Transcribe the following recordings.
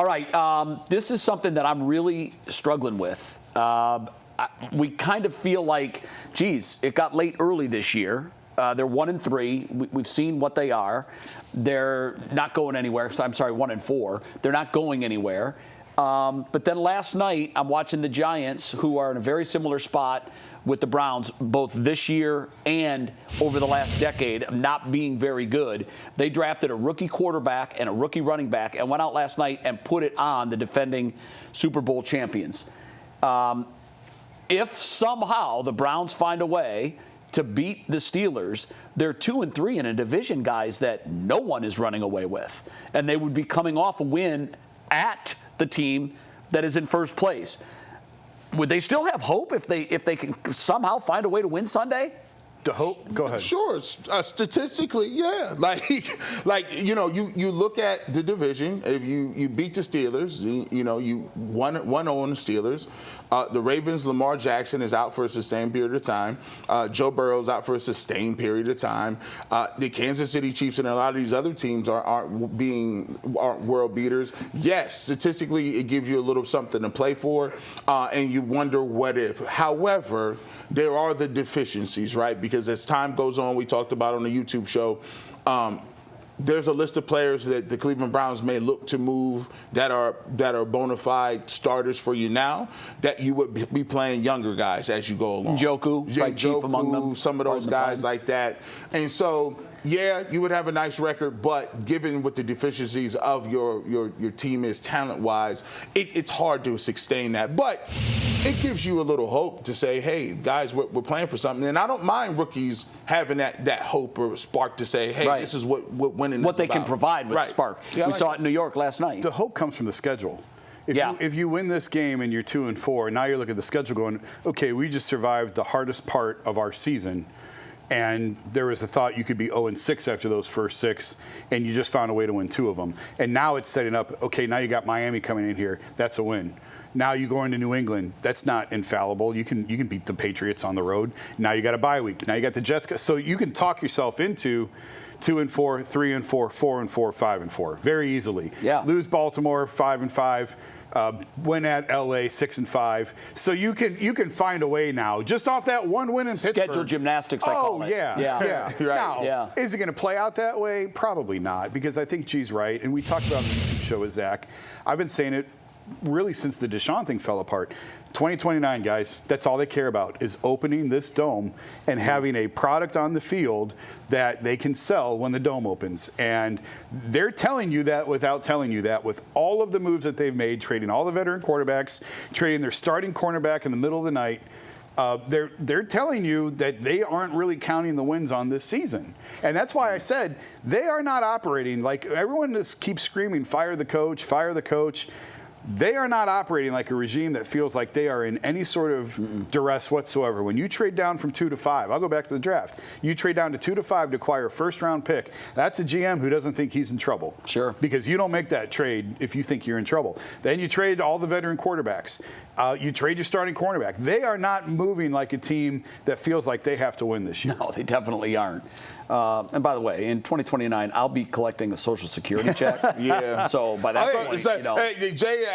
All right, this is something that I'm really struggling with. We kind of feel like, geez, it got late early this year. They're 1-3. We've seen what they are. They're not going anywhere. I'm sorry, 1-4. They're not going anywhere. But then last night, I'm watching the Giants, who are in a very similar spot with the Browns, both this year and over the last decade, of not being very good. They drafted a rookie quarterback and a rookie running back and went out last night and put it on the defending Super Bowl champions. If somehow the Browns find a way to beat the Steelers, they're 2-3 in a division, guys, that no one is running away with. And they would be coming off a win at the team that is in first place. Would they still have hope if they can somehow find a way to win Sunday? The hope? Go ahead. Sure. Statistically, yeah. You look at the division. If you beat the Steelers, you 1-0 on the Steelers. The Ravens, Lamar Jackson is out for a sustained period of time. Joe Burrow's out for a sustained period of time. The Kansas City Chiefs and a lot of these other teams aren't world beaters. Yes, statistically, it gives you a little something to play for, and you wonder what if. However, there are the deficiencies, right? Because as time goes on, we talked about on the YouTube show, there's a list of players that the Cleveland Browns may look to move that are bona fide starters for you now, that you would be playing younger guys as you go along. Njoku, right, chief among them. Some of those guys like that. And so, yeah, you would have a nice record, but given what the deficiencies of your team is talent-wise, it's hard to sustain that. But it gives you a little hope to say, hey, guys, we're playing for something. And I don't mind rookies having that hope or spark to say, hey, right, this is what winning is what they about. Can provide with right. spark. Yeah, we saw it in New York last night. The hope comes from the schedule. If you win this game and you're 2-4, now you're looking at the schedule going, okay, we just survived the hardest part of our season. And there was a thought you could be 0-6 after those first 6, and you just found a way to win 2 of them. And now it's setting up, okay, now you got Miami coming in here. That's a win. Now you go into New England. That's not infallible. You can beat the Patriots on the road. Now you got a bye week. Now you got the Jets. So you can talk yourself into 2-4, 3-4, 4-4, 5-4 very easily. Yeah. Lose Baltimore 5-5. Win at LA 6-5, so you can find a way now just off that one win in Pittsburgh. Schedule gymnastics, I call it. Yeah. Right. Now, yeah. Is it going to play out that way? Probably not, because I think G's right, and we talked about on the YouTube show with Zach. I've been saying it really since the Deshaun thing fell apart. 2029, guys, that's all they care about is opening this dome and having a product on the field that they can sell when the dome opens. And they're telling you that without telling you that with all of the moves that they've made, trading all the veteran quarterbacks, trading their starting cornerback in the middle of the night. They're telling you that they aren't really counting the wins on this season. And that's why I said they are not operating like everyone just keeps screaming, fire the coach, fire the coach. They are not operating like a regime that feels like they are in any sort of duress whatsoever. When you trade down from 2 to 5, I'll go back to the draft. You trade down to 2 to 5 to acquire a first-round pick. That's a GM who doesn't think he's in trouble. Sure. Because you don't make that trade if you think you're in trouble. Then you trade all the veteran quarterbacks. You trade your starting cornerback. They are not moving like a team that feels like they have to win this year. No, they definitely aren't. And by the way, in 2029, I'll be collecting a Social Security check. Yeah. So by that point, hey, Jay,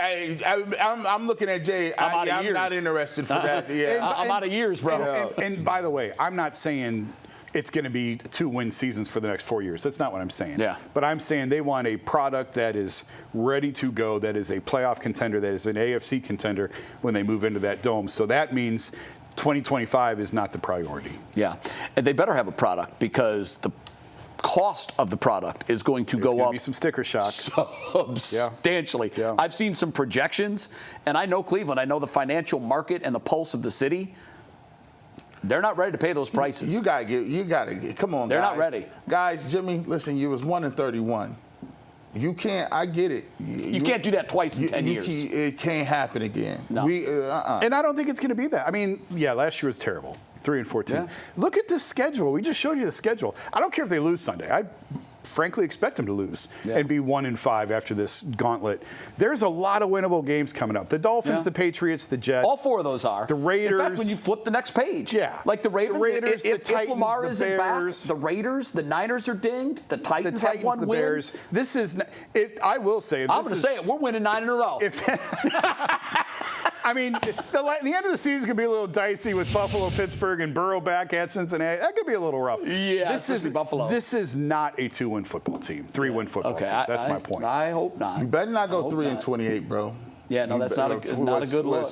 I'm looking at Jay. I'm not interested for that. Yeah. I'm out of years, bro. And by the way, I'm not saying it's going to be 2-win seasons for the next 4 years. That's not what I'm saying. Yeah. But I'm saying they want a product that is ready to go, that is a playoff contender, that is an AFC contender when they move into that dome. So that means 2025 is not the priority. Yeah. And they better have a product because the cost of the product is going to go up. Be some sticker shock. Substantially. Yeah. I've seen some projections, and I know Cleveland. I know the financial market and the pulse of the city. They're not ready to pay those prices. You gotta get. Come on, They're guys. not ready. Guys, Jimmy, listen. You was 1-31. You can't. I get it. You can't do that twice in 10 years. It can't happen again. No. And I don't think it's going to be that. I mean, yeah, last year was terrible. 3-14. Yeah. Look at the schedule. We just showed you the schedule. I don't care if they lose Sunday. frankly expect them to lose and be 1-5 after this gauntlet. There's a lot of winnable games coming up. The Dolphins, the Patriots, the Jets. All 4 of those are. The Raiders. In fact, when you flip the next page. Yeah. Like the Ravens, the if Titans, Lamar the isn't Bears. back, the Raiders, the Niners are dinged, the Titans have one the win. Bears. This is, I will say, I'm going to say it. We're winning 9 in a row. I mean, the end of the season could be a little dicey with Buffalo, Pittsburgh, and Burrow back at Cincinnati. That could be a little rough. Yeah, Buffalo. This is not a 2-win football team, 3-win football team. That's my point. I hope not. You better not go 3-28, bro. Yeah, no, that's not a good look.